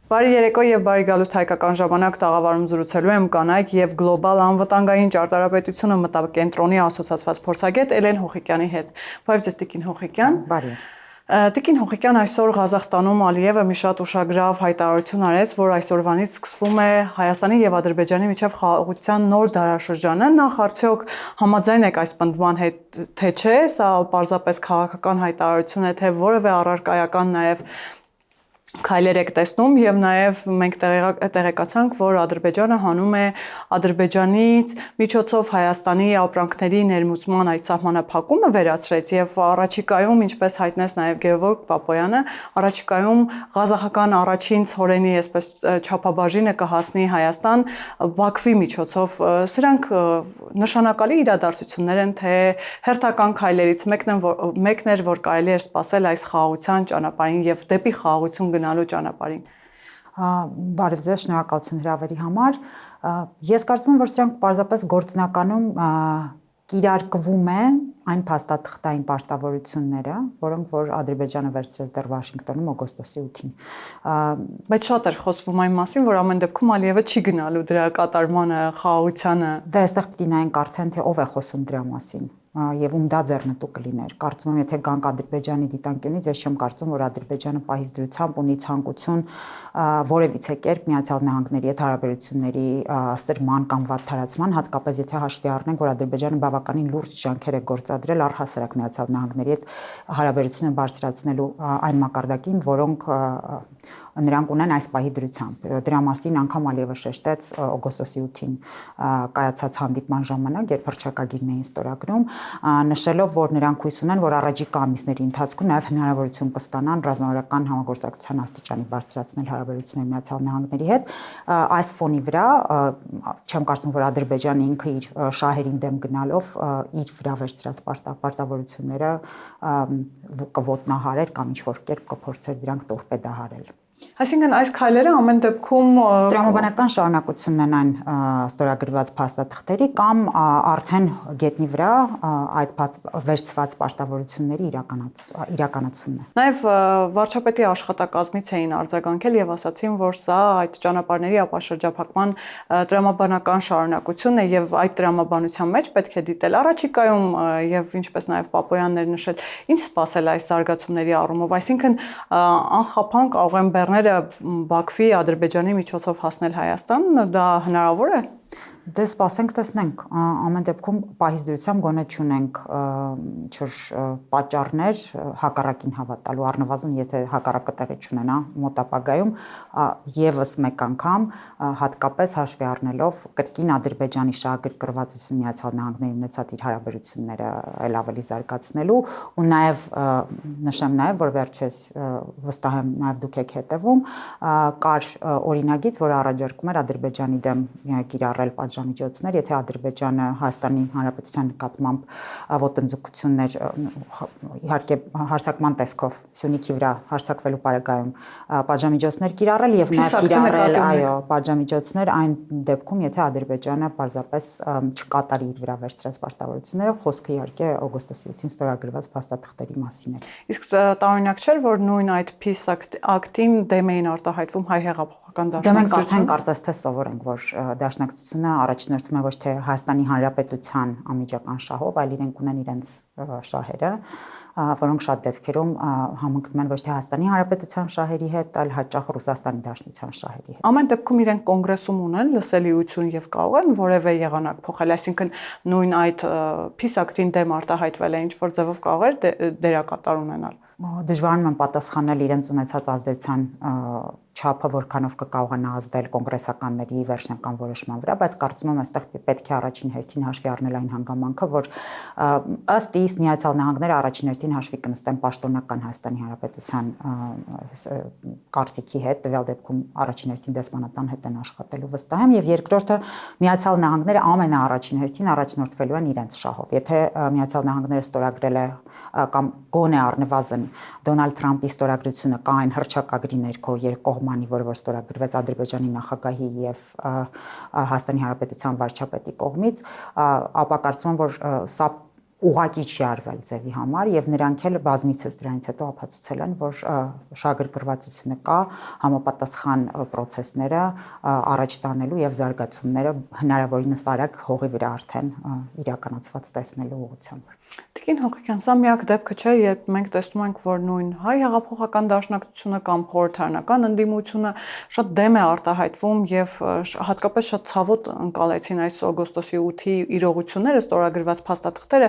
Բարի երեկո եւ բարի գալուստ հայկական ժամանակ տաղավարում զրուցելու եմ կանայք եւ գլոբալ անվտանգային ճարտարապետությունը մտակենտրոնի ասոցիացված փորձագետ Էլեն Հոխիկյանի հետ։ Բարև ձեզ Տիկին Հոխիկյան։ Բարի։ Տիկին Հոխիկյան այսօր Ղազախստանում Ալիևը մի շատ ուշագրավ հայտարարություն արեց, որ այսօրվանից սկսվում է Հայաստանի եւ Ադրբեջանի միջև խաղաղության նոր դարաշրջանը։ Նախ արդյոք համաձայն եք այս պնդման հետ, թե չէ, սա պարզապես քաղաքական հայտարարություն է, թե որևէ առարկայական նաեւ քայլեր եք տեսնում եւ նաեւ մենք տեղեկացանք, որ Ադրբեջանը հանում է Ադրբեջանից միջոցով Հայաստանի ապրանքների ներմուծման այդ սահմանափակումը վերացրեց եւ առաջիկայում, ինչպես հայտնեց նաեւ Գևորգ Պապոյանը, առաջիկայում ղազախական առաջին ցորենի այսպես չափաբաժինը կհասնի Հայաստան Բաքվի միջոցով։ Սրանք նշանակալի իրադարձություններ են, թե հերթական քայլերից մեկն էր, որ կարելի էր սպասել այս խաղաղության ճանապարհին եւ դեպի խաղաղություն գնալու ճանապարհին։ Բարև ձեզ, շնորհակալություն հրավերի համար։ Ես կարծում եմ, որ սրանք պարզապես գործնականում կիրարկվում են այն փաստաթղթային պարտավորությունները, որոնք որ Ադրբեջանը վերցրեց դեռ Վաշինգտոնում օգոստոսի 8-ին։ Բայց շատ էր խոսվում այն մասին, որ ամեն դեպքում Ալիևը չի գնալու դրա կատարմանը, խաղաղությանը։ Դա այստեղ պիտի նայենք արդեն թե ով է խոսում դրա մասին եւ ում դա ձեռնտու կլիներ։ Կարծում եմ, եթե գանք Ադրբեջանի դիտանկյունից, ես չեմ կարծում, որ Ադրբեջանը պահից դրությամբ ունի ցանկություն որևիցե կերպ Միացյալ Նահանգների հետ հարաբերությունների սրման կամ վատթարացման, հատկապես եթե հաշվի առնենք, որ Ադրբեջանը բավականին լուրջ ջանքեր է գործադրել առհասարակ Միացյալ Նահանգների հետ հարաբերությունը բարձրացնելու այն մակարդակին, որոնք նրանք ունեն այս պահի դրությամբ։ Դրա մասին անգամ Ալիևը շեշտեց օգոստոսի 8-ին կայացած հանդիպման ժամանակ, երբ հռչակագիրն էին ստորագրում, նշելով, որ նրանք հույս ունեն, որ առաջիկա ամիսների ընթացքում նաև հնարավորություն կստանան ռազմավարական համագործակցության աստիճանի բարձրացնել հարաբերությունները Միացյալ Նահանգների հետ։ Այս ֆոնի վրա չեմ կարծում, որ Ադրբեջանը ինքը իր շահերին դեմ գնալով իր վրա վերցրած պարտավորությունները կոտնահարեր կամ ինչ-որ կերպ կփորձեր դրանք տորպեդահարել։ Այսինքն այս քայլերը ամեն դեպքում տրամաբանական շարունակությունն են այն ստորագրված փաստաթղթերի կամ արդեն գետնի վրա այդ վերցված պարտավորությունների իրականացումն է։ Նաև վարչապետի աշխատակազմից էին արձագանքել եւ ասացին, որ սա այդ ճանապարհների ապաշրջափակման տրամաբանական շարունակությունն է եւ այդ տրամաբանության մեջ պետք է դիտել առաջիկայում եւ ինչպես նաև Պապոյանն էր նշել, ինչ սպասել այս զարգացումների առումով, այսինքն անխափան կարող են Բաքվի, Ադրբեջանի միջոցով հասնել Հայաստան, դա հնարավոր է։ Դե սպասենք տեսնենք, ամեն դեպքում պահից դրությամբ գոնե չունենք պատճառներ հակառակին հավատալու, առնվազն եթե հակառակը տեղի չունենա մոտ ապագայում, եւս մեկ անգամ հատկապես հաշվի առնելով կրկին Ադրբեջանի շահագրգռվածություն Միացյալ Նահանգների ունեցած իր հարաբերությունները այլ ավելի զարգացնելու ու նաեւ նշեմ նաեւ, որ վերջերս վստահ եմ նաեւ դուք եք հետևում, կար օրինագիծ, որը առաջարկում էր Ադրբեջանի դեմ կիրառել պատժամիջոցներ, եթե Ադրբեջանը Հայաստանի Հանրապետության նկատմամբ ոտնձգություններ, իհարկե հարձակման տեսքով Սյունիքի վրա հարձակվելու պարագայում պատժամիջոցներ կիրառել եւ նաեւ կիրառել, այո, պատժամիջոցներ այն դեպքում, եթե Ադրբեջանը պարզապես չկատարի իր վրա վերցրած պարտավորությունները, խոսքը իհարկե օգոստոսի 8-ին ստորագրված փաստաթղթերի մասին է։ Իսկ տարօրինակ չէր, որ նույն այդ peace act-ին դեմ էին արտահայտվում հայ հեղափոխական դաշնակցությունը։ Դե մենք արդեն կարծես թե սովոր ենք, որ դաշնակցությունը առաջնորդվում է ոչ թե Հայաստանի Հանրապետության անմիջական շահով, այլ իրենք ունեն իրենց շահերը, որոնք շատ դեպքերում համընկնում են ոչ թե Հայաստանի Հանրապետության շահերի հետ, այլ հաճախ Ռուսաստանի Դաշնության շահերի հետ։ Ամեն դեպքում իրենք կոնգրեսում ունեն լսելիություն եւ կարող են որևէ եղանակ փոխել, այսինքն նույն այդ peace act-ին դեմ արտահայտվել է, ինչ որ ձևով կարող էր դերակատար ունենալ։ Դժվարանում են պատասխանել իրենց ունեցած ազդեցության չափը որքանով կկարողանա ազդել կոնգրեսականների վերջնական որոշման վրա, բայց կարծում եմ այստեղ պետք է առաջին հերթին հաշվի առնել այն հանգամանքը, որ ըստ իս Միացյալ Նահանգները առաջին հերթին հաշվի կնստեն պաշտոնական Հայաստանի Հանրապետության կարծիքի հետ, տվյալ դեպքում առաջին հերթին դեսպանատան հետ են աշխատելու վստահ եմ, եւ երկրորդը Միացյալ Նահանգները ամենաառաջին հերթին առաջնորդվելու են իրենց շահով։ Եթե Միացյալ Նահանգները ստորագրել է կամ գոնե առնվազն Դոնալդ Թրամփի ստորագրությունը կա այն հռչակագրի ներքո երկկողմանի, որը որ ստորագրվեց Ադրբեջանի նախագահի եւ Հայաստանի Հանրապետության վարչապետի կողմից, ապա կարծում եմ, որ սա ուղղակի չի արվել ձևի համար եւ նրանք էլ բազմիցս դրանից հետո ապացուցել են, որ շահագրգռվածությունը կա, համապատասխան process-ները առաջ տանելու եւ զարգացումները հնարավորինս արագ հողի վրա արդեն իրականացված տեսնելու ուղղությամբ։ Տիկին Հողիկյան, սա միակ դեպքը չէ, երբ մենք տեսնում ենք, որ նույն հայ հեղափոխական դաշնակցությունը կամ խորհրդարանական ընդդիմությունը շատ դեմ է արտահայտվում եւ հատկապես շատ ցավոտ ընկալեցին այս օգոստոսի 8-ի իրողությունները, ստորագրված փաստաթղթերը,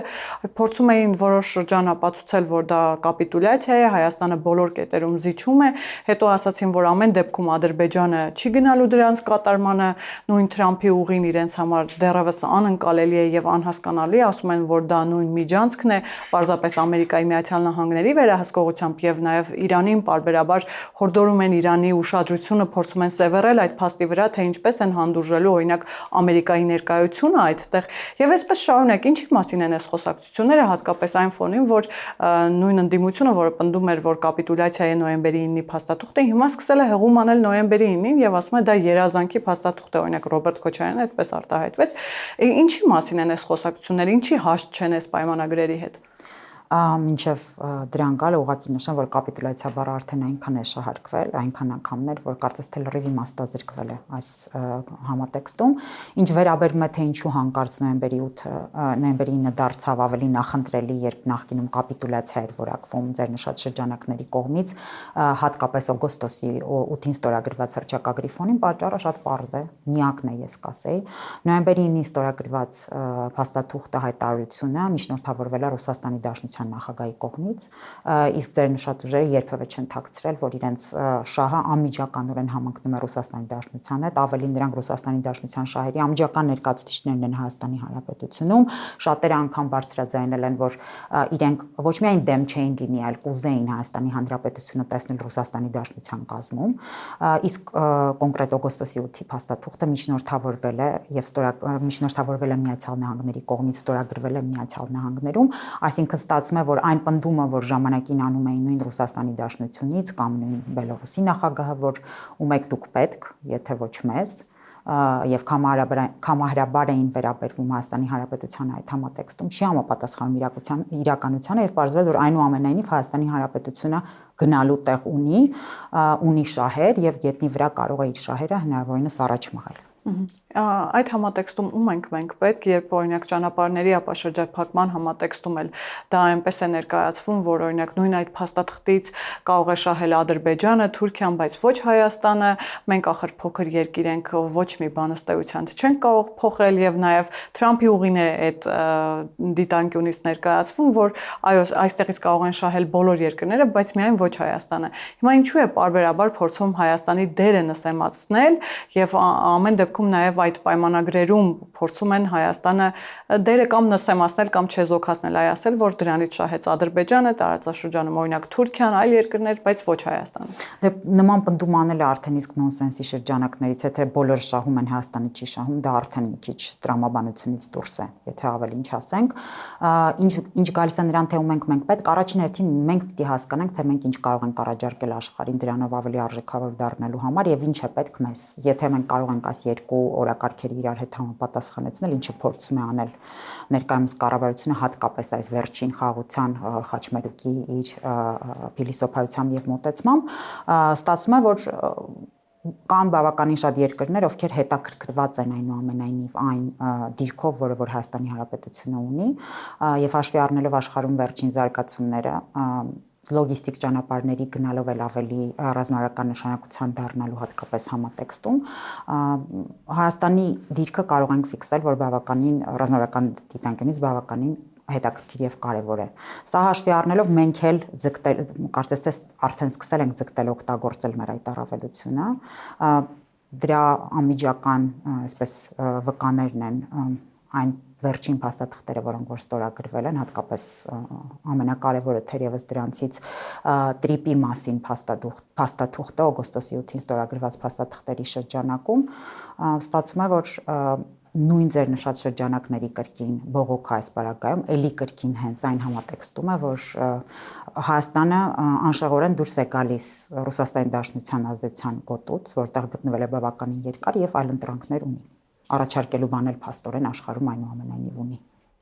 փորձում էին որոշ շրջան ապացուցել, որ դա կապիտուլյացիա է, Հայաստանը բոլոր կետերում զիջում է, հետո ասացին, որ ամեն դեպքում Ադրբեջանը չի գնալու դրանց կատարմանը, նույն Թրամփի ուղին իրենց համար դեռևս անընկալելի է եւ անհասկանալի, ասում են, որ դա նույն միջանցքն է պարզապես Ամերիկայի Միացյալ Նահանգների վերահսկողությամբ եւ նաեւ Իրանին պարբերաբար հորդորում են Իրանի ուշադրությունը փորձում են սևեռել այդ փաստի վրա, թե ինչպես են հանդուրժելու օրինակ Ամերիկայի ներկայությունը այդտեղ եւ այսպես շարունակ ինչի մասին են այս խոսակցությունները, հատկապես այն ֆոնին, որ նույն ընդդիմությունը, որը պնդում էր, որ կապիտուլյացիա է նոյեմբերի 9-ի փաստաթուղթը, հիմա սկսել է հեղում անել նոյեմբերի 9-ին եւ ասում է դա երազանքի փաստաթուղթ է, օրինակ Ռոբերտ Քոչարյանը այդպես արտահայտվեց։ Ինչի մասին են այս խոսակցությունները, ինչի հաստ չեն այս պայմանագրերի հետ։ Մինչև դրան գալը ուղղակի նշեմ, որ կապիտուլյացիա բառը արդեն այնքան է շահարկվել, այնքան անգամներ, որ կարծես թե լրիվ իմաստազրկվել է այս համատեքստում, ինչ վերաբերում է թե ինչու հանկարծ նոյեմբերի 8-ը, նոյեմբերի 9-ը դարձավ ավելի նախընտրելի, երբ նախկինում կապիտուլյացիա էր որակվում ձեր նշած շրջանակների կողմից, հատկապես օգոստոսի 8-ին ստորագրված հռչակագրի ֆոնին, պատճառը շատ պարզ է, միակն է ես կասեի, նոյեմբերի 9-ի ստորագրված փաստաթուղթը հայտարարությունը միջնորդավորվել է Ռուսաստանի Դաշնության նախագահի կողմից, իսկ ձեր նշած ուժերը երբևէ չեն թաքցրել, որ իրենց շահը անմիջականորեն համընկնում է Ռուսաստանի Դաշնության հետ, ավելին նրանք Ռուսաստանի Դաշնության շահերի անմիջական ներկայացուցիչներն են Հայաստանի Հանրապետությունում, շատերը անգամ բարձրաձայնել են, որ իրենք ոչ միայն դեմ չէին լինի, այլ կուզեին Հայաստանի Հանրապետությունը տեսնել Ռուսաստանի Դաշնության կազմում, իսկ կոնկրետ օգոստոսի 8-ի փաստաթուղթը միջնորդավորվել է եւ միջնորդավորվել է Միացյալ Նահանգների կողմից, ստորագրվել է Միացյալ Նահանգներում, այսինքն ստացվում է, որ այն պնդումը, որ ժամանակին անում էին նույն Ռուսաստանի Դաշնությունից կամ նույն Բելոռուսի նախագահը, որ ում եք դուք պետք, եթե ոչ մեզ, եւ կամահարաբար էին վերաբերվում Հայաստանի Հանրապետության այդ համատեքստում, չի համապատասխանում իրականությանը եւ պարզվել, որ այնուամենայնիվ Հայաստանի Հանրապետությունը գնալու տեղ ունի շահեր եւ գետնի վրա կարող է իր շահերը հնարավորինս առաջ մղել։ Այդ համատեքստում ում ենք մենք պետք, երբ օրինակ ճանապարհների ապաշրջափակման համատեքստում էլ դա այնպես է ներկայացվում, որ օրինակ նույն այդ փաստաթղթից կարող է շահել Ադրբեջանը, Թուրքիան, բայց ոչ Հայաստանը, մենք ախր փոքր երկիր ենք, ոչ մի բան ըստ էության չենք կարող փոխել եւ նաեւ Թրամփի ուղին է այդ դիտանկյունից ներկայացվում, որ այո, այստեղից կարող են շահել բոլոր երկրները, բայց միայն ոչ Հայաստանը։ Հիմա ինչու է պարբերաբար փորձում Հայաստանի դերը նսեմացնել եւ ամեն դեպքում նաեւ այդ պայմանագրերում փորձում են Հայաստանը դերը կամ նսեմացնել կամ չեզոքացնել, այ ասել, որ դրանից շահեց Ադրբեջանը, տարածաշրջանում օրինակ Թուրքիան, այլ երկրներ, բայց ոչ Հայաստանը։ Դե նման պնդում անելը արդեն իսկ նոնսենսի շրջանակներից է, թե բոլորը շահում են, Հայաստանը չի շահում, դա արդեն մի քիչ տրամաբանությունից դուրս է, եթե ավելի ինչ ասենք։ Ինչ գալիս է նրան, թե ում մենք պետք, առաջին հերթին մենք պիտի հասկանանք, թե մենք ինչ կարող ենք առաջարկել աշխարհին դրանով ավելի արժեքավոր դառնալու համար եւ ինչ է պետք մեզ։ Եթե մենք կարող ենք այս երկու օրակարգերի իրար հետ համապատասխանեցնել, ինչը փորձում է անել ներկայումս կառավարությունը, հատկապես այս վերջին խաղաղության խաչմերուկի իր փիլիսոփայությամբ եւ մոտեցմամբ, ստացվում է, որ կան բավականին շատ երկրներ, ովքեր հետաքրքրված են այնուամենայնիվ այն դիրքով, որ Հայաստանի Հանրապետությունը ունի, եւ հաշվի առնելով աշխարհում վերջին զարգացումները, լոգիստիկ ճանապարհների գնալով էլ ավելի ռազմավարական նշանակության դառնալու հատկապես համատեքստում Հայաստանի դիրքը կարող ենք ֆիքսել, որ բավականին ռազմավարական դիտանկյունից բավականին հետաքրքիր եւ կարեւոր է։ Սա հաշվի առնելով մենք էլ ձգտել, կարծես թե արդեն սկսել ենք ձգտել օգտագործել մեր այդ առավելությունը, դրա անմիջական, այսպես վկաներն են այն վերջին փաստաթղթերը, որոնք որ ստորագրվել են, հատկապես ամենակարևորը թերևս դրանցից տրիպի մասին փաստաթուղթը օգոստոսի 8-ին ստորագրված փաստաթղթերի շրջանակում, ստացվում է, որ նույն ձեր նշած շրջանակների կրկին բողոք այս պարագայում էլի կրկին հենց այն համատեքստում է, որ Հայաստանը անշեղորեն դուրս է գալիս Ռուսաստանի Դաշնության ազդեցության գոտուց, որտեղ գտնվել է բավականին երկար եւ այլ ընտրանքներ ունի, առաջարկելու բանել փաստորեն աշխարհում այնուամենայնիվ ունի։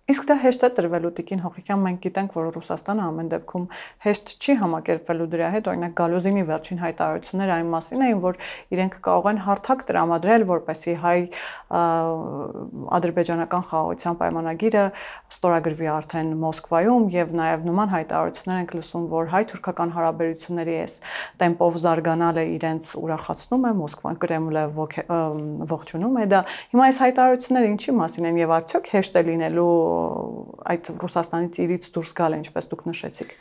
Իսկ դա հեշտ է տրվելու Տիկին Հողիկյան, մենք գիտենք, որ Ռուսաստանը ամեն դեպքում հեշտ չի համակերպվելու դրա հետ, օրինակ Գալուզինի վերջին հայտարարությունները այն մասին էին, որ իրենք կարող են հարթակ տրամադրել, որպեսզի հայ-ադրբեջանական խաղաղության պայմանագիրը ստորագրվի արդեն Մոսկվայում, եւ նաեւ նման հայտարարություններ ենք լսում, որ հայ-թուրքական հարաբերությունների այս տեմպով զարգանալը իրենց ուրախացնում է, Մոսկվան Կրեմլը ողջունում է դա։ Հիմա այս հայտարարությունները ինչի մասին են եւ արդյոք հեշտ է լինելու այդ Ռուսաստանի ծիրից դուրս գալը, ինչպես դուք նշեցիք։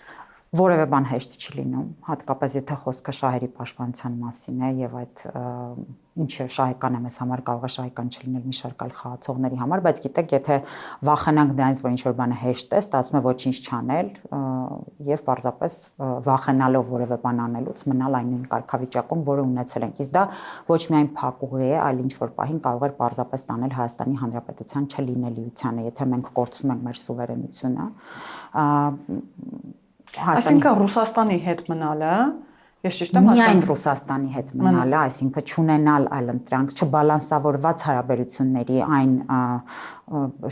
Որևէ բան հեշտ չի լինում, հատկապես եթե խոսքը շահերի պաշտպանության մասին է եւ այդ ինչը շահեկան է մեզ համար կարող է շահեկան չլինել մի շարք այլ խաղացողների համար, բայց գիտեք, եթե վախենանք դրանից, որ ինչ-որ բանը հեշտ է, ստացվում է ոչինչ չանել եւ պարզապես վախենալով որևէ բան անելուց մնալ այն նույն կարգավիճակում, որը ունեցել ենք։ Իսկ դա ոչ միայն փակուղի է, այլ ինչ-որ պահին կարող է պարզապես տանել Հայաստանի Հանրապետության չլինելիությանը, եթե մենք կորցնում ենք մեր սուվերենությունը։ Այսինքն Ռուսաստանի հետ մնալը, ես ճիշտ եմ միայն հասկանում։ Ռուսաստանի հետ մնալը, այսինքն չունենալ այլընտրանք, չբալանսավորված հարաբերությունների այն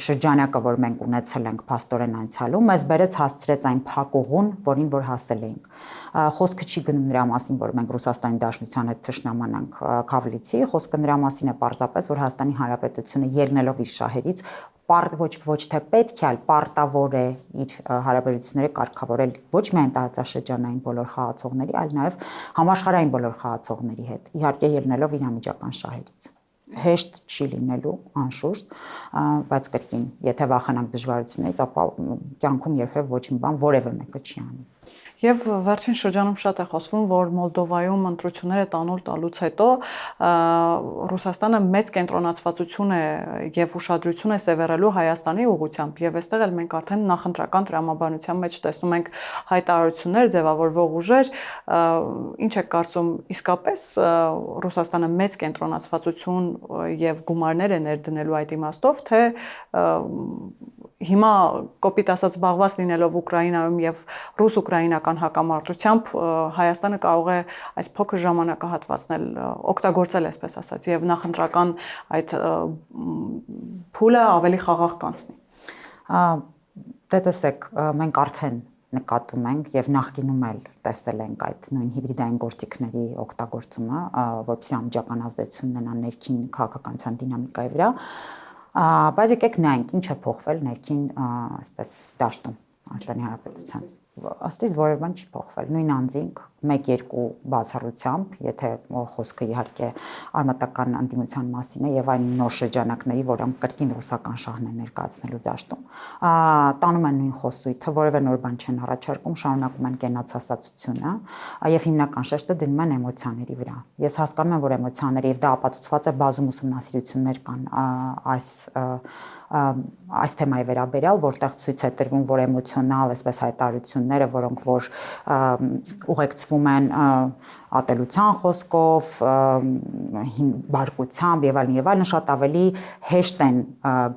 շրջանակը, որ մենք ունեցել ենք փաստորեն անցյալում, մեզ բերեց հասցրեց այն փակուղուն, որին որ հասել էինք։ Խոսքը չի գնում նրա մասին, որ մենք Ռուսաստանի Դաշնության հետ թշնամանանք Քավլիցի, խոսքը նրա մասին է պարզապես, որ Հայաստանի Հանրապետությունը ելնելով իր շահերից ոչ թե պետք է, այլ պարտավոր է իր հարաբերությունները կարգավորել ոչ միայն տարածաշրջանային բոլոր խաղացողների, այլ նաև համաշխարհային բոլոր խաղացողների հետ, իհարկե ելնելով իր անմիջական շահերից։ Հեշտ չի լինելու, անշուշտ, բայց կրկին, եթե վախենանք դժվարություններից, ապա կյանքում երբևէ ոչ մի բան որևէ մեկը չի անի։ Եվ վերջին շրջանում շատ է խոսվում, որ Մոլդովայում ընտրությունները տանուլ տալուց հետո Ռուսաստանը մեծ կենտրոնացվածություն է եւ ուշադրություն է սևեռելու Հայաստանի ուղղությամբ եւ այստեղ էլ մենք արդեն նախընտրական տրամաբանության մեջ տեսնում ենք հայտարարություններ, ձևավորվող ուժեր, ինչ է կարծում, իսկապես Ռուսաստանը մեծ կենտրոնացվածություն եւ գումարներ է ներդնելու այդ իմաստով, թե հիմա կոպիտ ասած զբաղված լինելով Ուկրաինայում եւ ռուս-ուկրաինական հակամարտությամբ Հայաստանը կարող է այս փոքր ժամանակահատվածն էլ օգտագործել, այսպես ասած, եւ նախընտրական այդ փուլը ավելի խաղաղ կանցնի։ Դե տեսեք, մենք արդեն նկատում ենք եւ նախկինում էլ տեսել ենք այդ նույն հիբրիդային գործիքների օգտագործումը, որպեսզի անմիջական ազդեցություն ունենա ներքին քաղաքականության դինամիկայի վրա, բայց եկեք նայենք ինչ է փոխվել ներքին այսպես դաշտում Հայաստանի Հանրապետության։ Աստից որևէ բան չի փոխվել, նույն անձինք 1-2 բացառությամբ, եթե խոսքը իհարկե արմատական անդիմության մասին է եւ այն նոր շրջանակների, որոնք կրկին ռուսական շահն է ներկայացնելու դաշտում, տանում են նույն խոսույթը, որևէ նոր բան չեն առաջարկում, շարունակում են կենացասացությունը եւ հիմնական շեշտը դնում են էմոցիաների վրա։ Ես հասկանում եմ, որ էմոցիաները եւ դա ապացուցված է բազում ուսումնասիրություններ կան այս թեմայի վերաբերյալ, որտեղ ցույց է տրվում, որ էմոցիոնալ, այսպես հայտարարությունները, որոնք որ ուղեկցվում են ատելության խոսքով, բարկությամբ եւ այլն, շատ ավելի հեշտ են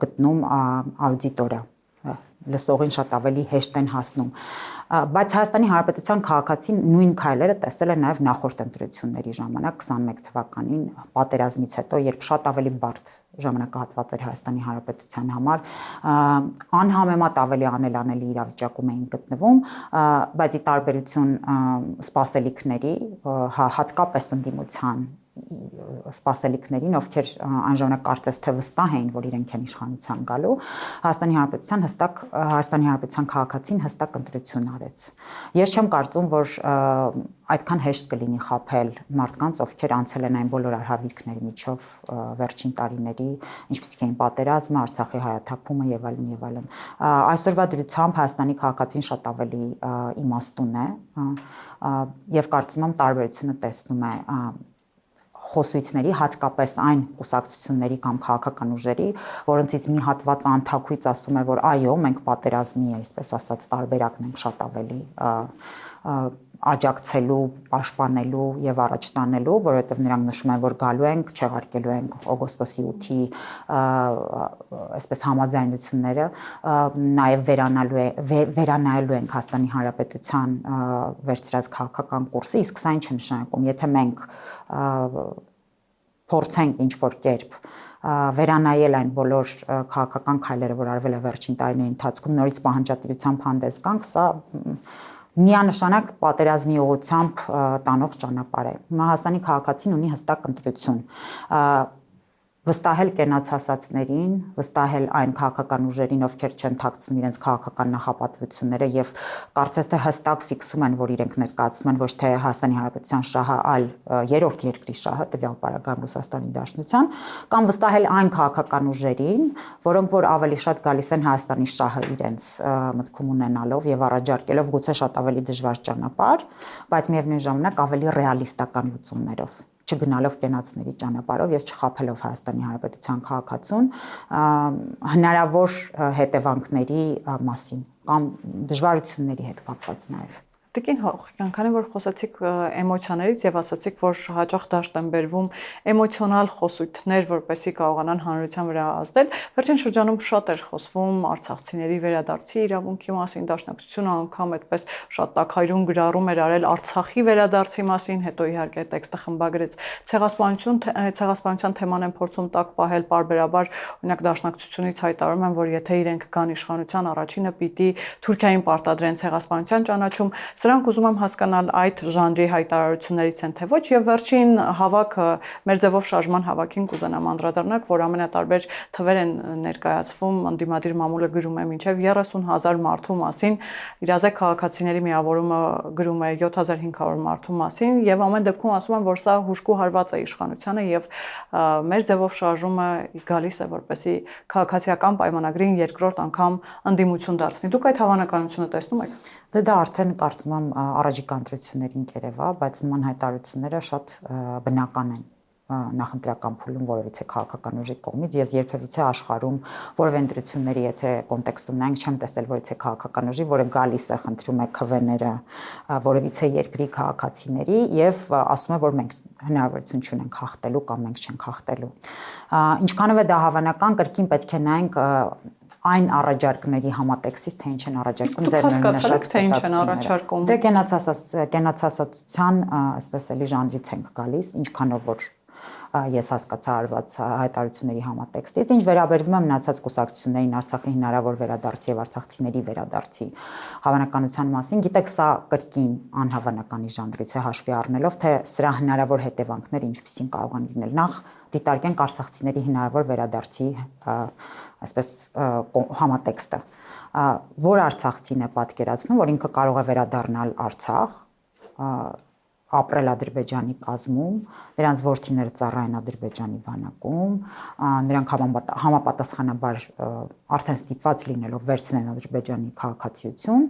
գտնում աուդիտորը, լսողին շատ ավելի հեշտ են հասնում։ Բայց Հայաստանի Հանրապետության քաղաքացին նույն քայլերը տեսել է նաև նախորդ ընտրությունների ժամանակ 21 թվականին պատերազմից հետո, երբ շատ ավելի բարդ ժամանակահատված էր Հայաստանի Հանրապետության համար, անհամեմատ ավելի անելանելի իրավիճակում էին գտնվում, բայց ի տարբերություն սպասելիքների, հատկապես ընդդիմության սպասելիքներին, ովքեր այն ժամանակ կարծես թե վստահ էին, որ իրենք են իշխանության գալու, Հայաստանի Հանրապետության քաղաքացին հստակ ընտրություն արեց։ Ես չեմ կարծում, որ այդքան հեշտ կլինի խաբել մարդկանց, ովքեր անցել են այն բոլոր արհավիրքների միջով վերջին տարիների, ինչպիսիք էին պատերազմը, Արցախի հայաթափումը եւ այլն եւ այլն։ Այսօրվա դրությամբ Հայաստանի քաղաքացին շատ ավելի իմաստուն է եւ կարծում եմ տարբերությունը տեսնում է խոսույցների, հատկապես այն կուսակցությունների կամ քաղաքական ուժերի, որոնցից մի հատված անթաքույց ասում է, որ այո, մենք պատերազմի, այսպես ասած, տարբերակն ենք շատ ավելի աջակցելու, պաշտպանելու եւ առաջ տանելու, որովհետեւ նրանք նշում են, որ գալու ենք, չեղարկելու ենք օգոստոսի 8-ի այսպես համաձայնությունները, նաեւ վերանայելու ենք Հայաստանի Հանրապետության վերցրած քաղաքական կուրսը, իսկ սա ինչ է նշանակում, եթե մենք փորձենք ինչ-որ կերպ վերանայել այն բոլոր քաղաքական քայլերը, որ արվել է վերջին տարիների ընթացքում, նորից պահանջատիրությամբ հանդես գանք, սա միանշանակ պատերազմի ուղղությամբ տանող ճանապարհ է։ Հայաստանի քաղաքացին ունի հստակ ընտրություն վստահել կենացասածներին, վստահել այն քաղաքական ուժերին, ովքեր չեն թաքցնում իրենց քաղաքական նախապատվությունները եւ կարծես թե հստակ ֆիքսում են, որ իրենք ներկայացնում են ոչ թե Հայաստանի Հանրապետության շահը, այլ երրորդ երկրի շահը, տվյալ պարագայում Ռուսաստանի Դաշնության, կամ վստահել այն քաղաքական ուժերին, որոնք որ ավելի շատ գալիս են Հայաստանի շահը իրենց մտքում ունենալով եւ առաջարկելով գուցե շատ ավելի դժվար ճանապարհ, բայց միևնույն ժամանակ ավելի ռեալիստական լուծումներով, չգնալով կենացների ճանապարհով եւ չխաբելով Հայաստանի Հանրապետության քաղաքացուն հնարավոր հետևանքների մասին կամ դժվարությունների հետ կապված նաեւ։ Տիկին Հողիկյան, քանի որ խոսացիք էմոցիաներից եւ ասացիք, որ հաճախ դաշտ են բերվում էմոցիոնալ խոսույթներ, որպեսզի կարողանան հանրության վրա ազդել, վերջին շրջանում շատ էր խոսվում արցախցիների վերադարձի իրավունքի մասին, Դաշնակցությունը անգամ այդպես շատ տաքայրուն գրառում էր արել Արցախի վերադարձի մասին, հետո իհարկե տեքստը խմբագրեց ցեղասպանության թեման են փորձում տակ պահել պարբերաբար, օրինակ Դաշնակցությունից հայտարարում են, որ եթե իրենք կան իշխանության, առաջինը պիտի Թուրքիային պարտադրեն ցեղասպանության ճանաչում։ Սրանք ուզում եմ հասկանալ այդ ժանրի հայտարարություններից են թե ոչ եւ վերջին հավաքը մեր ձևով շարժման հավաքին կուզենամ անդրադառնալ, որ ամենատարբեր թվեր են ներկայացվում, ընդդիմադիր մամուլը գրում է մինչեւ 30,000 մարդու մասին, իրազեկ քաղաքացիների միավորումը գրում է 7500 մարդու մասին եւ ամեն դեպքում ասում են, որ սա հուժկու հարված է իշխանությանը եւ մեր ձևով շարժումը գալիս է որպեսի քաղաքացիական պայմանագրին երկրորդ անգամ ընդդիմություն դարձնի։ Դուք այդ հավանականությունը տեսնում եք։ Դա արդեն կարծում եմ առաջիկա ընտրություններին կերևա, բայց նման հայտարարությունները շատ բնական են նախընտրական փուլում որևիցե քաղաքական ուժի կողմից։ Ես երբևիցե աշխարհում որևէ ընտրությունների, եթե կոնտեքստում նայենք, չեմ տեսել որևիցե քաղաքական ուժի, որը գալիս է խնդրում է քվեները որևիցե երկրի քաղաքացիների եւ ասում է, որ մենք հնարավորություն չունենք հաղթելու կամ մենք չենք հաղթելու։ Ինչքանով է դա հավանական, կրկին պետք է նայենք այն առաջարկների համատեքստից, թե ինչ են առաջարկում ձեր նշած թե ինչ են առաջարկում։ Դե կենացասացության, այսպես էլի ժանրից ենք գալիս, ինչքանով որ ես հասկացա արված հայտարարությունների համատեքստից, ինչ վերաբերվում է մնացած կուսակցություններին Արցախի հնարավոր վերադարձի եւ արցախցիների վերադարձի հավանականության մասին, գիտեք, սա կրկին անհավանականի ժանրից է հաշվի առնելով, թե սրա հնարավոր հետևանքները ինչպիսին կարող են լինել։ Նախ դիտարկենք արցախցիների հնարավոր վերադարձի այսպես համատեքստը, որ արցախցին է պատկերացնում, որ ինքը կարող է վերադառնալ Արցախ, ապրել Ադրբեջանի կազմում, նրանց որդիները ծառայեն Ադրբեջանի բանակում, նրանք համապատասխանաբար արդեն ստիպված լինելով վերցնեն Ադրբեջանի քաղաքացիություն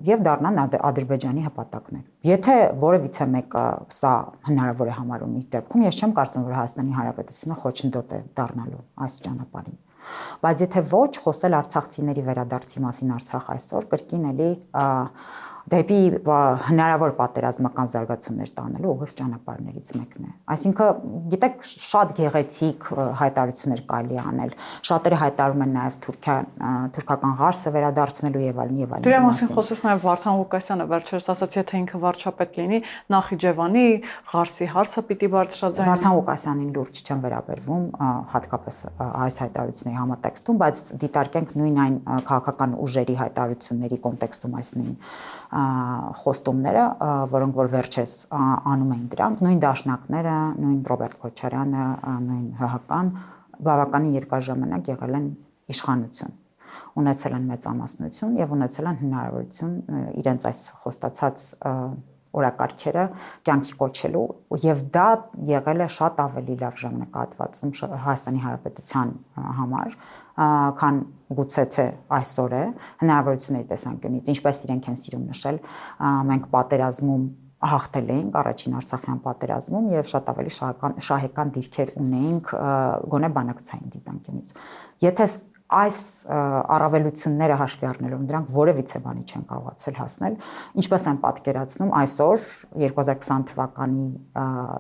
եւ դառնան Ադրբեջանի հպատակներ։ Եթե որևիցե մեկը սա հնարավոր է համարում իր դեպքում, ես չեմ կարծում, որ Հայաստանի Հանրապետությունը խոչընդոտ է դառնալու այս ճանապարհին։ Բայց եթե ոչ, խոսել արցախցիների վերադարձի մասին Արցախ այսօր կրկին էլի դեպի հնարավոր պատերազմական զարգացումներ տանելու ուղիղ ճանապարհներից մեկն է։ Այսինքն, գիտեք, շատ գեղեցիկ հայտարարություններ կարելի անել։ Շատերը հայտարարում են նաև թուրքական ղարսը վերադարձնելու եւ այլն եւ այլն։ Դրա մասին խոսեց նաև Վարդան Ղուկասյանը, վերջերս ասաց, եթե ինքը վարչապետ լինի, Նախիջևանի ղարսի հարցը պիտի բարձրաձայնի։ Վարդան Ղուկասյանին լուրջ չեմ վերաբերվում, հատկապես այս հայտարարությունների համատեքստում, բայց դիտարկենք նույն այն քաղաքական ուժերի հայտարարությունների կոնտեքստում այս նույն խոստումները, որոնք որ վերջես անում էին դրանք, նույն դաշնակները, նույն Ռոբերտ Քոչարյանը, նույն ՀՀԿ-ն բավականին երկար ժամանակ եղել են իշխանություն, ունեցել են մեծամասնություն եւ ունեցել են հնարավորություն իրենց այս խոստացած օրակարգերը կյանքի կոչելու եւ դա եղել է շատ ավելի լավ ժամանակահատվածում Հայաստանի Հանրապետության համար, քան գուցե թե այսօր է հնարավորությունների տեսանկյունից, ինչպես իրենք են սիրում նշել, մենք պատերազմում հաղթել էինք առաջին Արցախյան պատերազմում եւ շատ ավելի շահեկան դիրքեր ունեինք գոնե բանակցային դիտանկյունից։ Եթե այս առավելությունները հաշվի առնելով դրանք որևիցե բանի չեն կարողացել հասնել, ինչպես են պատկերացնում այսօր 2020 թվականի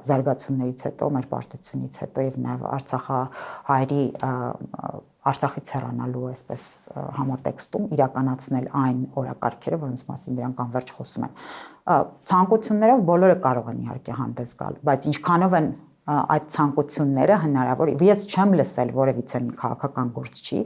զարգացումներից հետո, մեր պարտությունից հետո եւ նաեւ Արցախահայերի Արցախից հեռանալու այսպես համատեքստում իրականացնել այն օրակարգերը, որոնց մասին դրանք անverջ խոսում են։ Ցանկություններով բոլորը կարող են իհարկե հանդես գալ, բայց ինչքանով են այդ ցանկությունները հնարավոր ես չեմ լսել որևիցե մի քաղաքական գործչի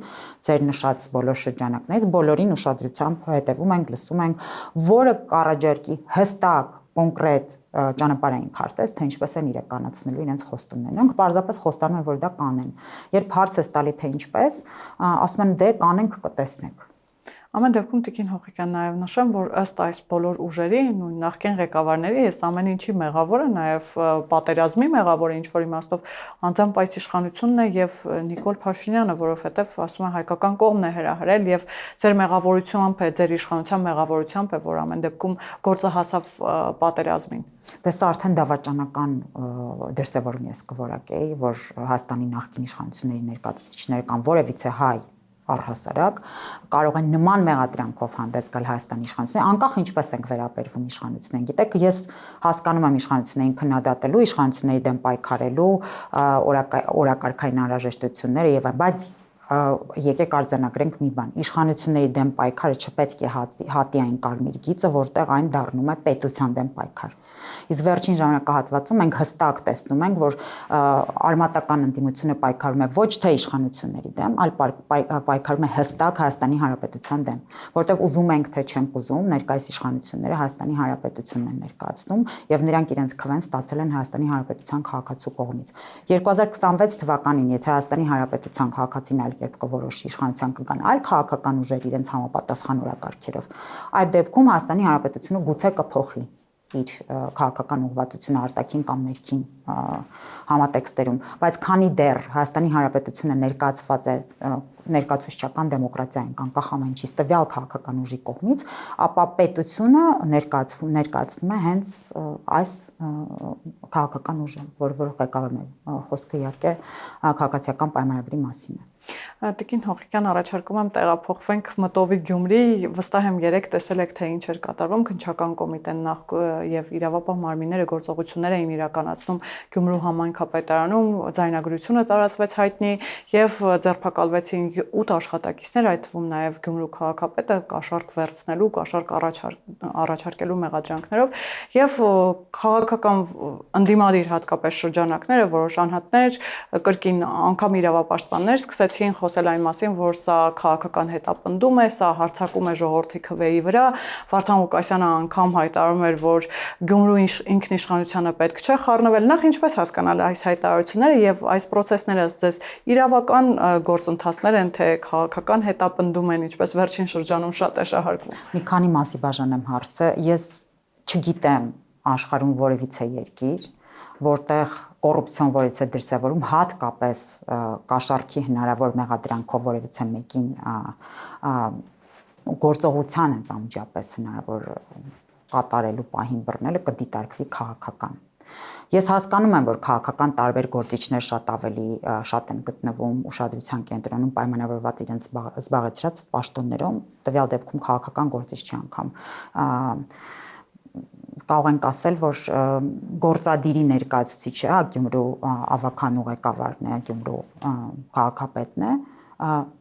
ձեր նշած բոլոր շրջանակներից բոլորին ուշադրությամբ հետևում ենք լսում ենք որը կառաջարկի հստակ կոնկրետ ճանապարհային քարտեզ թե ինչպես են իրականացնելու իրենց խոստումները նրանք պարզապես խոստանում են որ դա կանեն երբ հարց է տալի թե ինչպես ասում են դե կանենք կտեսնենք Ամեն դեպքում Տիկին Հողիկյան նաև նշեմ, որ ըստ այս բոլոր ուժերի, նույն նախկին ղեկավարների, ես ամեն ինչի մեղավորը, նաև պատերազմի մեղավորը ինչ-որ իմաստով անձամբ այս իշխանությունն է եւ Նիկոլ Փաշինյանը, որովհետեւ ասում են հայկական կողմն է հրահրել եւ ձեր մեղավորությամբ է, ձեր իշխանության մեղավորությամբ է, որ ամեն դեպքում գործը հասավ պատերազմին։ Դե սա արդեն դավաճանական դրսևորում ես կորակեի, որ Հայաստանի նախկին իշխանությունների ներկայացուցիչները կամ որևիցե հայ առհասարակ կարող են նման մեղադրանքով հանդես գալ Հայաստանի իշխանություններին, անկախ ինչպես ենք վերաբերվում իշխանություններին։ Գիտեք, ես հասկանում եմ իշխանություններին քննադատելու, իշխանությունների դեմ պայքարելու, օրակարգային անհրաժեշտությունները եւ այլն, բայց եկեք արձանագրենք մի բան. իշխանությունների դեմ պայքարը չպետք է հատի այն կարմիր գիծը, որտեղ այն դառնում է պետության դեմ պայքար։ Իսկ վերջին ժամանակահատվածում մենք հստակ տեսնում ենք, որ արմատական ընդդիմությունը պայքարում է ոչ թե իշխանությունների դեմ, այլ պայքարում է հստակ Հայաստանի Հանրապետության դեմ, որտեղ ուզում ենք թե չենք ուզում, ներկայիս իշխանությունները Հայաստանի Հանրապետությունն են ներկայացնում եւ նրանք իրենց քվեն ստացել են Հայաստանի Հանրապետության քաղաքացու կողմից։ 2026 թվականին, եթե Հայաստանի Հանրապետության քաղաքացին այլ կերպ կորոշի իշխանության կգան այլ քաղաքական ուժեր իրենց համապատասխան օրակարգերով, այդ դեպքում Հայաստանի Հանրապետությունը գուցե կփոխի իր քաղաքական ուղղվածությունը արտաքին կամ ներքին համատեքստերում, բայց քանի դեռ Հայաստանի Հանրապետությունը ներկայացված է ներկայացուցչական դեմոկրատիա ենք անկախ ամեն ինչից տվյալ քաղաքական ուժի կողմից, ապա պետությունը ներկայացնում է հենց այս քաղաքական ուժը, որը ղեկավարում է, խոսքը իհարկե քաղաքացիական պայմանագրի մասին է։ Տիկին Հողիկյան, առաջարկում եմ տեղափոխվենք Մտովի Գյումրի, վստահ եմ երեք տեսել եք թե ինչ էր կատարվում, քննչական կոմիտեն նախ եւ իրավապահ մարմինները գործողություններ էին իրականացնում Գյումրու համայնքապետարանում, ձայնագրությունը տարածվեց հայտնի եւ ձերբակալվեցին 8 աշխատակիցներ, այդ թվում նաեւ Գյումրու քաղաքապետը կաշառք վերցնելու, կաշառք առաջարկելու մեղադրանքներով եւ քաղաքական ընդդիմադիր հատկապես շրջանակները, որոշ անհատներ, կրկին անգամ իրավապաշտպաններ սկսեցին խոսել այն մասին, որ սա քաղաքական հետապնդում է, սա հարձակում է ժողովրդի քվեի վրա։ Վարդան Ղուկասյանը անգամ հայտարարում էր, որ Գյումրու ինքնիշխանությանը պետք չէ խառնվել։ Նախ ինչպես հասկանալ այս հայտարարությունները եւ այս process-ները ձեզ իրավական գործընթացներ են, թե քաղաքական հետապնդում են, ինչպես վերջին շրջանում շատ է շահարկվում։ Մի քանի մասի բաժանեմ հարցը։ Ես չգիտեմ աշխարհում որևիցե երկիր, որտեղ կոռուպցիոն որևիցե դրսևորում հատկապես կաշառքի հնարավոր մեղադրանքով որևիցե մեկին գործողության են անմիջապես հնարավոր կատարելու պահին բռնելը կդիտարկվի քաղաքական։ Ես հասկանում եմ, որ քաղաքական տարբեր գործիչներ շատ են գտնվում ուշադրության կենտրոնում պայմանավորված իրենց զբաղեցրած պաշտոններում, տվյալ դեպքում քաղաքական գործիչ չի անգամ կարող ենք ասել, որ գործադիրի ներկայացուցիչը Գյումրու ավականու ղեկավարն է, Գյումրու քաղաքապետն է,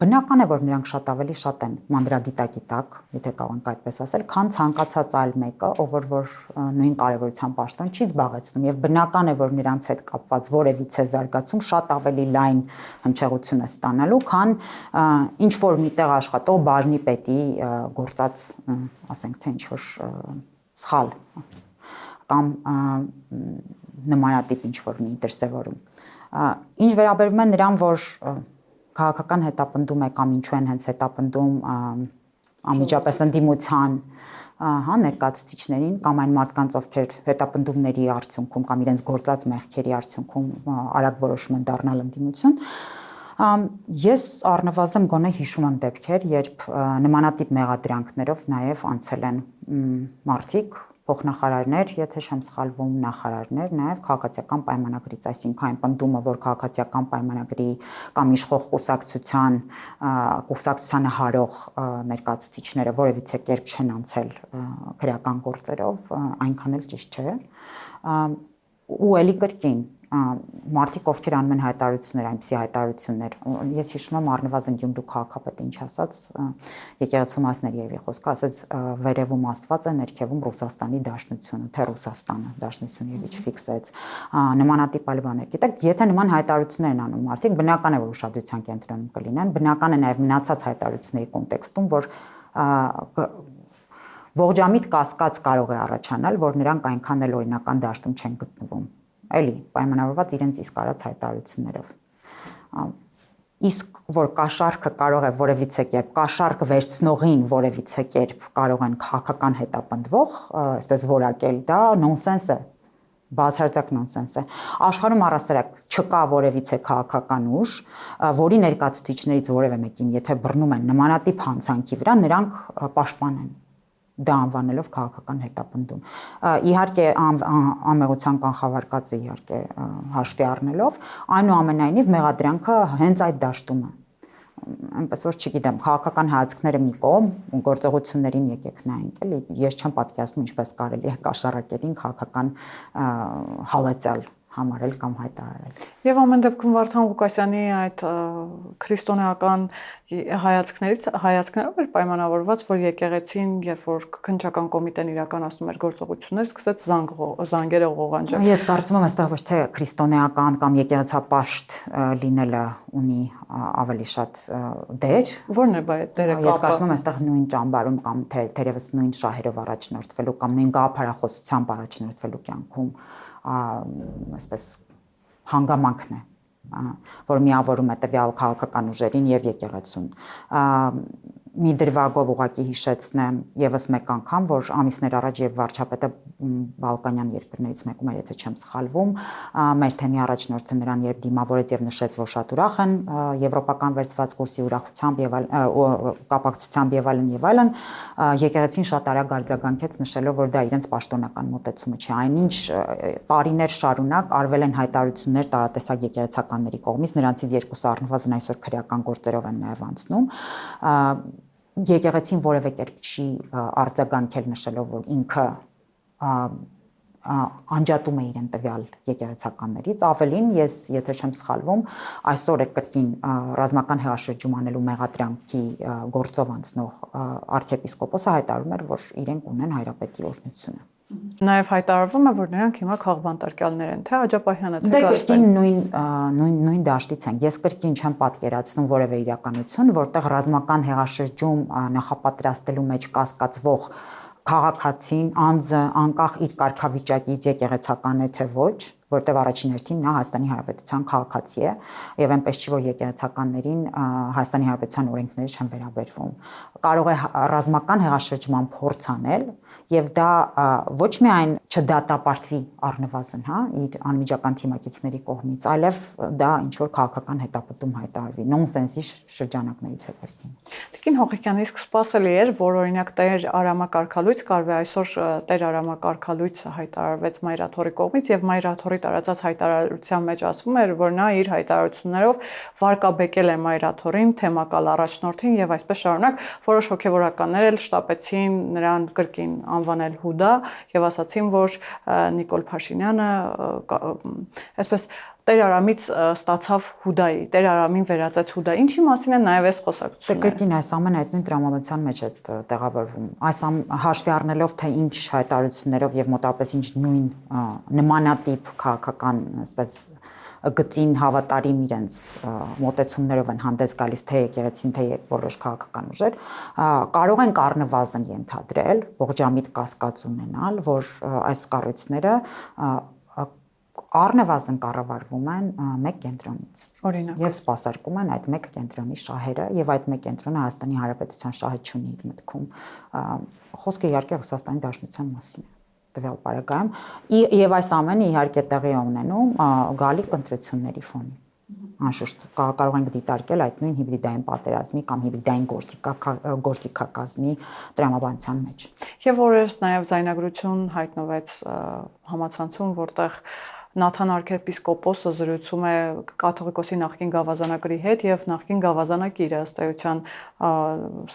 բնական է, որ նրանք շատ ավելի շատ են մանրադիտակիտակ, եթե կարող ենք այդպես ասել, քան ցանկացած այլ մեկը, ով որ նույն կարևորության պաշտոն չի զբաղեցնում եւ բնական է, որ նրանց հետ կապված որևիցե զարգացում շատ ավելի լայն հնչեղություն է ստանալու, քան ինչ որ միտեղ աշխատող բաժնի պետի գործած, ասենք թե ինչ որ սխալ կամ նմանատիպ ինչ որ մի դրսևորում։ Ինչ վերաբերում է նրան, որ քաղաքական հետապնդում է կամ ինչու են հենց հետապնդում անմիջապես ընդդիմության ներկայացուցիչներին կամ այն մարդկանց, ովքեր հետապնդումների արդյունքում կամ իրենց գործած մեղքերի արդյունքում արագ որոշում են դառնալ ընդդիմություն, ես առնվազն գոնե հիշում եմ դեպքեր, երբ նմանատիպ մեղադրանքներով նաև անցել են մարդիկ, փոխնախարարներ, եթե չեմ սխալվում, նախարարներ, նաև քաղաքացիական պայմանագրից, այսինքն այն պնդումը, որ քաղաքացիական պայմանագրի կամ իշխող կուսակցությանը հարող ներկայացուցիչները որևիցե կերպ չեն անցել քրեական գործերով, այնքան էլ ճիշտ չէ։ Ու էլի կրկին մարդիկ ովքեր անում են հայտարարություններ, այնպիսի հայտարարություններ, ես հիշում եմ առնվազն Գյումրու քաղաքապետը ինչ ասաց, եկեղեցու մասների երևի խոսքը, ասաց վերևում Աստված է, ներքևում Ռուսաստանի Դաշնությունը, թե Ռուսաստանը, Դաշնությունը եւ ինչ ֆիքսեց, նմանատիպ այլ բաներ։ Գիտեք, եթե նման հայտարարություններ են անում մարդիկ, բնական է որ ուշադրության կենտրոնում կլինեն, բնական է նաեւ մնացած հայտարարությունների կոնտեքստում, որ ողջամիտ կասկած կարող է առաջանալ, որ նրանք այնքան էլ օրինական դաշտում չեն գտնվում։ Էլի, պայմանավորված իրենց իսկ արած հայտարարություններով։ Իսկ որ կաշառքը կարող է որևիցե կերպ, կաշառք վերցնողին որևիցե կերպ կարող են քաղաքական հետապնդվող, այսպես որակել, դա նոնսենս է, բացարձակ նոնսենս է։ Աշխարհում առասարակ չկա որևիցե քաղաքական ուժ, որի ներկայացուցիչներից որևէ մեկին, եթե բռնում են նմանատիպ հանցանքի վրա, նրանք պաշտպանեն դա անվանելով քաղաքական հետապնդում։ Իհարկե ամեղության կանխավարկածը իհարկե հաշվի առնելով, այնուամենայնիվ մեղադրանքը հենց այդ դաշտում է։ Այնպես որ չգիտեմ, քաղաքական հայացքները մի կողմ, գործողություններին եկեք նայենք, էլի ես չեմ պատկերացնում ինչպես կարելի է կաշառակերին քաղաքական հալածել համարել կամ հայտարարել։ Եվ ամեն դեպքում Վարդան Ղուկասյանի այդ քրիստոնեական հայացքներով էր պայմանավորված, որ եկեղեցին, երբ որ քննչական կոմիտեն իրականացնում էր գործողություններ, սկսեց զանգերը ղողանջել։ Ես կարծում եմ, այստեղ ոչ թե քրիստոնեական կամ եկեղեցապաշտ լինելը ունի ավելի շատ դեր։ Ո՞րն է այդ դերը կապը։ Ես կարծում եմ, այստեղ նույն ճամբարում կամ թերևս նույն շահերով առաջնորդվելու կամ նույն գաղափարախոսությամբ առաջնորդվելու կյանքում այսպես հանգամանքն է, որ միավորում է տվյալ քաղաքական ուժերին եւ եկեղեցուն։ Մի դրվագով ուղակի հիշեցնեմ եւս մեկ անգամ, որ ամիսներ առաջ եւ վարչապետը Բալկանյան երկրներից մեկում էր, եթե չեմ սխալվում, մեր թեմի առաջնորդը նրան երբ դիմավորեց եւ նշեց, որ շատ ուրախ են եվրոպական վերցված կուրսի ուրախությամբ եւ կապակցությամբ եւ այլն, եկեղեցին շատ արագ արձագանքեց նշելով, որ դա իրենց պաշտոնական մոտեցումը չէ, այնինչ տարիներ շարունակ արվել են հայտարարություններ տարատեսակ եկեղեցականների կողմից, նրանցից երկուսը առնվազն այսօր քրեական գործերով են նաեւ անցնում, եկեղեցին որևէ կերպ չի արձագանքել նշելով, որ ինքը անջատում է իրեն տվյալ եկեղեցականներից, ավելին ես, եթե չեմ սխալվում, այսօր է կրկին ռազմական հեղաշրջում անելու մեղադրանքի գործով անցնող arczepiskopos-ը հայտարարում էր, որ իրենք ունեն հայրապետի օրհնությունը։ Նաև հայտարարվում է, որ նրանք հիմա քաղբանտարկյալներ են, թե Աջապահյանը, թե Գարստեն։ Նույն դաշտից են։ Ես կրկին չեմ պատկերացնում որևէ իրականություն, որտեղ ռազմական հեղաշրջում նախապատրաստելու մեջ կասկածվող քաղաքացին անձը անկախ իր կարգավիճակից եկեղեցական է թե ոչ, որտեղ առաջին հերթին նա Հայաստանի Հանրապետության քաղաքացի է եւ այնպես չի որ եկեղեցականներին Հայաստանի Հանրապետության օրենքները չեն վերաբերվում։ Կարող է ռազմական հեղաշրջման փորձ անել եւ դա ոչ միայն չդատապարտվի առնվազն, իր անմիջական թիմակիցների կողմից, այլև դա ինչ որ քաղաքական հետապնդում հայտարարվի։ Նոնսենսի շրջանակներից է կրկին։ Տիկին Հողիկյանի, իսկ սպասելի էր, որ օրինակ Տեր Արամակարգալույց կարվի այսօր Տեր Արամակարգալույց հայտարարվեց Մայրաթորի կողմից եւ Մայրաթորի տարածած հայտարարության մեջ ասվում էր, որ նա իր հայտարարություններով վարկաբեկել է Մայրաթորին, թեմակալ առաջնորդին եւ այսպես շարունակ որոշ հոգեվորականներ էլ շտապեցին նրան կրկին անվանել Հուդա եւ ասացին, որ Նիկոլ Փաշինյանը այսպես Տեր Արամից ստացավ Հուդայի, Տեր Արամին վերածեց Հուդա։ Ինչի մասին են նաև այս խոսակցությունները։ Կրկին այս ամենը այդ նույն տրամաբանության մեջ է տեղավորվում։ Այս հաշվի առնելով, թե ինչ հայտարարություններով եւ մոտավորապես ինչ նույն նմանատիպ քաղաքական, այսպես գծին հավատարիմ իրենց մոտեցումներով են հանդես գալիս թե եկեղեցին, թե որոշ քաղաքական ուժեր, կարող են առնվազն ենթադրել, ողջամիտ կասկած ունենալ, որ այս կառույցները առնվազն կառավարվում են մեկ կենտրոնից։ Օրինակ։ Եվ սպասարկում են այդ մեկ կենտրոնի շահերը եւ այդ մեկ կենտրոնը Հայաստանի Հանրապետության շահը չունի իր մտքում։ Խոսքը իհարկե Ռուսաստանի Դաշնության մասին է տվյալ պարագայում եւ այս ամենը իհարկե տեղի է ունենում գալիք ընտրությունների ֆոնին։ Անշուշտ կարող ենք դիտարկել այդ նույն հիբրիդային պատերազմի կամ հիբրիդային գործիքակազմի տրամաբանության մեջ։ Եվ օրերս նաև ձայնագրություն հայտնվեց համացանցում, որտեղ Նաթան arczepiskopos-ը զրուցում է կաթողիկոսի նախկին գավազանակրի հետ եւ նախկին գավազանակիրը ըստ էության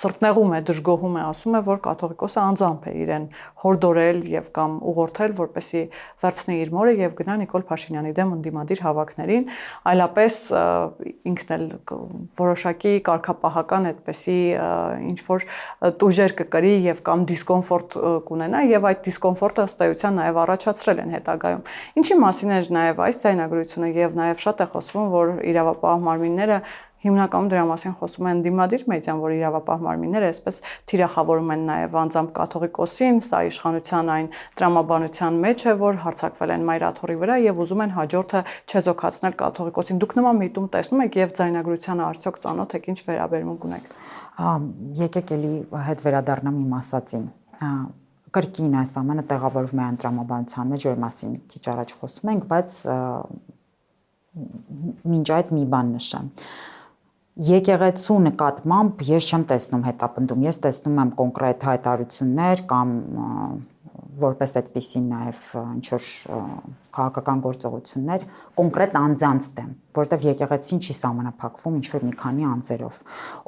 սրտնեղում է, դժգոհում է, ասում է, որ կաթողիկոսը անձամբ է իրեն հորդորել եւ կամ ուղղորդել, որպեսի վերցնի իր մորը եւ գնա Նիկոլ Փաշինյանի դեմ ընդդիմադիր հավաքներին, այլապես ինքն էլ որոշակի կարգապահական այդպեսի ինչ որ տուժեր կկրի եւ կամ դիսկոմֆորտ կունենա եւ այդ դիսկոմֆորտը ըստ էության նաեւ առաջացրել են հետագայում։ Ինչի մասին էր նաեւ այս ձայնագրությունը եւ նաեւ շատ է խոսվում, որ իրավապահ մարմինները հիմնականում դրա մասին խոսում են դիմադիր մեդիան, որ իրավապահ մարմինները այսպես թիրախավորում են նաեւ անձամբ կաթողիկոսին, սա իշխանության այն տրամաբանության մեջ է, որ հարձակվել են մայրաթորի վրա եւ ուզում են հաջորդը չեզոքացնել կաթողիկոսին։ Դուք նման միտում տեսնում եք եւ ձայնագրությանը արդյոք ծանոթ եք, ինչ վերաբերմունք ունեք։ Եկեք էլի հետ վերադառնամ իմ ասածին։ Կրկին այս ամենը տեղավորվում է անդրամաբանության մեջ, որ մասին քիչ առաջ խոսում ենք, բայց մինչ այդ մի բան նշեմ։ Եկեղեցու նկատմամբ ես չեմ տեսնում հետապնդում, ես տեսնում եմ կոնկրետ հայտարարություններ կամ որպես այդպեսին նաև ինչ որ քաղաքական գործողություններ կոնկրետ անձանց դեմ, որովհետև եկեղեցին չի սահմանափակվում ինչ որ մի քանի անձերով,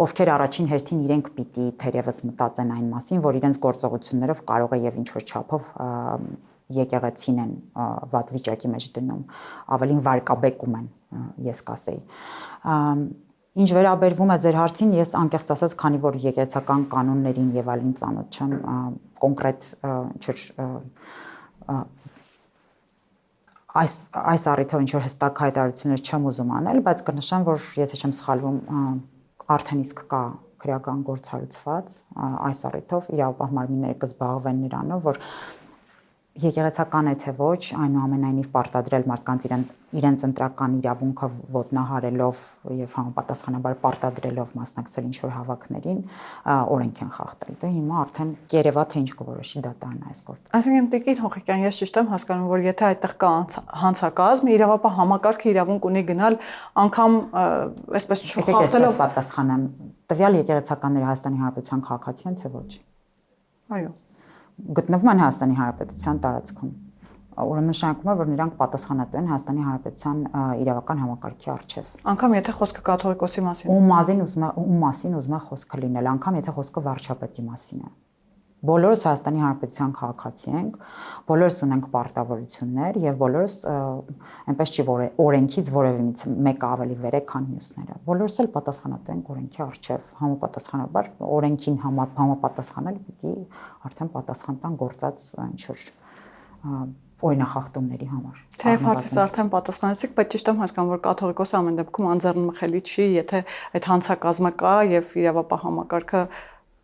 ովքեր առաջին հերթին իրենք պիտի թերևս մտածեն այն մասին, որ իրենց գործողություններով կարող է եւ ինչ որ չափով եկեղեցին են վատ վիճակի մեջ դնում, ավելին վարկաբեկում են, ես կասեի։ Ինչ վերաբերվում է ձեր հարցին, ես անկեղծ ասած, քանի որ եկեղեցական կանոններին եւ այլն ծանոթ չեմ, կոնկրետ այս առիթով ինչ որ հստակ հայտարարություններ չեմ ուզում անել, բայց կնշեմ, որ եթե չեմ սխալվում, արդեն իսկ կա քրեական գործ հարուցված այս առիթով իրավապահ մարմինները կզբաղվեն նրանով, որ եկեղեցական է թե ոչ, այնուամենայնիվ պարտադրել մարդկանց իրենց ընտրական իրավունքը ոտնահարելով եւ համապատասխանաբար պարտադրելով մասնակցել ինչ-որ հավաքներին, օրենք են խախտել։ Դե հիմա արդեն երևա թե ինչ կորոշի դատարանը այս գործը։ Այսինքն Տիկին Հոխիկյան, ես ճիշտ եմ հասկանում, որ եթե այդտեղ կա հանցակազմ, իրավապահ համակարգը իրավունք ունի գնալ անգամ այսպես չխախտելով պատասխանեմ, տվյալ եկեղեցականները Հայաստանի Հանրապետության քաղաքացի են թե ոչ։ Այո։ Գտնվում են Հայաստանի Հանրապետության տարածքում։ Ուրեմն նշանակում է, որ նրանք պատասխանատու են Հայաստանի Հանրապետության իրավական համակարգի առջև։ Անկամ եթե խոսքը կաթողիկոսի մասին է։ Ում մասին ուզում է խոսքը լինել, անկամ եթե խոսքը վարչապետի մասին է։ Բոլորս Հայաստանի Հանրապետության քաղաքացի ենք, բոլորս ունենք պարտավորություններ եւ բոլորս այնպես չի որ օրենքից որևէ մեկը ավելի վեր է, քան մյուսները։ Բոլորս էլ պատասխանատու ենք օրենքի առջև, համապատասխանաբար օրենքին համապատասխանել պիտի արդեն պատասխան տան գործած ինչ որ օրինախախտումների համար։ Թեև հարցից արդեն պատասխանեցիք, բայց ճիշտ եմ հասկանում, որ կաթողիկոսը ամեն դեպքում անձեռնմխելի չի, եթե այդ հանցակազմը կա եւ իրավապահ համակարգը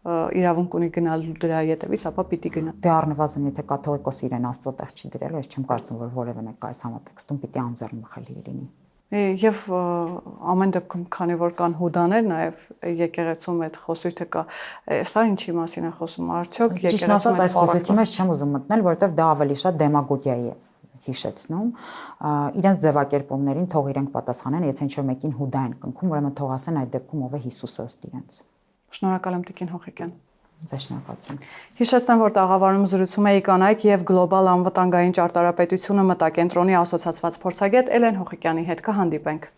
իրավունք ունի գնալ դրա ետևից, ապա պիտի գնա։ Դե առնվազն եթե կաթողիկոսը իրեն Աստծո տեղ չի դրել, ես չեմ կարծում, որ որևէ մեկը այս համատեքստում պիտի անձեռնմխելի լինի։ Եվ ամեն դեպքում, քանի որ կան հուդաներ, նաև եկեղեցում այդ խոսույթը կա, սա ինչի մասին է խոսում, արդյոք եկեղեցում ասած այս խոսույթի մեջ չեմ ուզում մտնել, որովհետև դա ավելի շատ դեմագոգիայի է հիշեցնում, իրենց ձևակերպումներին թող իրենք պատասխանեն, եթե ինչ-որ մեկին հուդա են կնքում, ուրեմն թող ասեն այդ դեպքում ով է Հիսուսը ըստ իրենց։ Շնորհակալ եմ Տիկին Հոխիկյան։ Ձեզ շնորհակալություն։ Հիշեցնեմ, որ տաղավարում զրուցում էի կանայք եւ գլոբալ անվտանգային ճարտարապետությունը մտակենտրոնի ասոցիացված փորձագետ Էլեն Հոխիկյանի հետ կհանդիպենք։